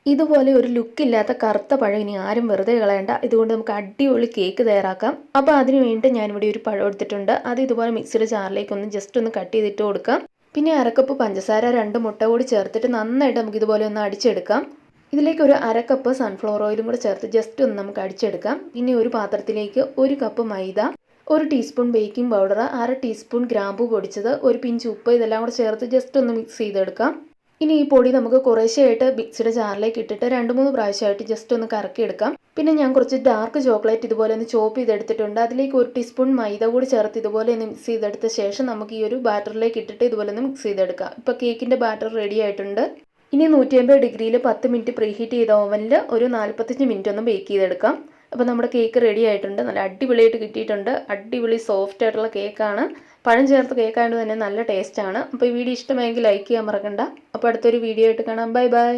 ഇതുപോലെ ഒരു ലുക്കില്ലാത്ത കറുത്ത പഴം ഇനി ആരും വെറുതെ കളയണ്ട. ഇതുകൊണ്ട് നമുക്ക് അടിപൊളി കേക്ക് തയ്യാറാക്കാം. അപ്പോൾ അതിന് വേണ്ടി ഞാനിവിടെ ഒരു പഴം എടുത്തിട്ടുണ്ട്. അത് ഇതുപോലെ മിക്സിയുടെ ജാറിലേക്ക് ജസ്റ്റ് ഒന്ന് കട്ട് ചെയ്തിട്ട് കൊടുക്കാം. പിന്നെ അരക്കപ്പ് പഞ്ചസാര, 2 മുട്ട കൂടി ചേർത്തിട്ട് നന്നായിട്ട് നമുക്ക് ഇതുപോലെ ഒന്ന് അടിച്ചെടുക്കാം. ഇതിലേക്ക് ഒരു അരക്കപ്പ് സൺഫ്ലവർ ഓയിലും കൂടെ ചേർത്ത് ജസ്റ്റ് ഒന്ന് നമുക്ക് അടിച്ചെടുക്കാം. പിന്നെ ഒരു പാത്രത്തിലേക്ക് 1 കപ്പ് മൈദ, 1 ടീസ്പൂൺ ബേക്കിംഗ് പൗഡർ, 1/2 ടീസ്പൂൺ ഗ്രാമ്പൂ പൊടിച്ചത്, ഒരു പിഞ്ച് ഉപ്പ് ഇതെല്ലാം കൂടെ ചേർത്ത് ജസ്റ്റ് ഒന്ന് മിക്സ് ചെയ്തെടുക്കാം. ഇനി ഈ പൊടി നമുക്ക് കുറേശ്ശെയായിട്ട് മിക്സിയുടെ ജാറിലേക്ക് ഇട്ടിട്ട് 2-3 പ്രാവശ്യമായിട്ട് ജസ്റ്റ് ഒന്ന് കറക്കിയെടുക്കാം. പിന്നെ ഞാൻ കുറച്ച് ഡാർക്ക് ചോക്ലേറ്റ് ഇതുപോലെ ഒന്ന് ചോപ്പ് ചെയ്തെടുത്തിട്ടുണ്ട്. അതിലേക്ക് 1 ടീസ്പൂൺ മൈദ കൂടി ചേർത്ത് ഇതുപോലെ ഒന്ന് മിക്സ് ചെയ്തെടുത്ത ശേഷം നമുക്ക് ഈ ഒരു ബാറ്ററിലേക്ക് ഇട്ടിട്ട് ഇതുപോലെ ഒന്ന് മിക്സ് ചെയ്തെടുക്കാം. ഇപ്പോൾ കേക്കിൻ്റെ ബാറ്റർ റെഡി ആയിട്ടുണ്ട്. ഇനി 180 ഡിഗ്രിയിൽ 10 മിനിറ്റ് പ്രീഹീറ്റ് ചെയ്ത ഓവനിൽ ഒരു 45 മിനിറ്റ് ഒന്ന് ബേക്ക് ചെയ്തെടുക്കാം. അപ്പോൾ നമ്മുടെ കേക്ക് റെഡി ആയിട്ടുണ്ട്. നല്ല അടിപൊളിയായിട്ട് കിട്ടിയിട്ടുണ്ട്. അടിപൊളി സോഫ്റ്റ് ആയിട്ടുള്ള കേക്കാണ്. പഴം ചേർത്ത് കേക്കായതുകൊണ്ട് തന്നെ നല്ല ടേസ്റ്റാണ്. അപ്പോൾ ഈ വീഡിയോ ഇഷ്ടമായെങ്കിൽ ലൈക്ക് ചെയ്യാൻ മറക്കണ്ട. അപ്പോൾ അടുത്തൊരു വീഡിയോ ആയിട്ട് കാണാം. Bye bye.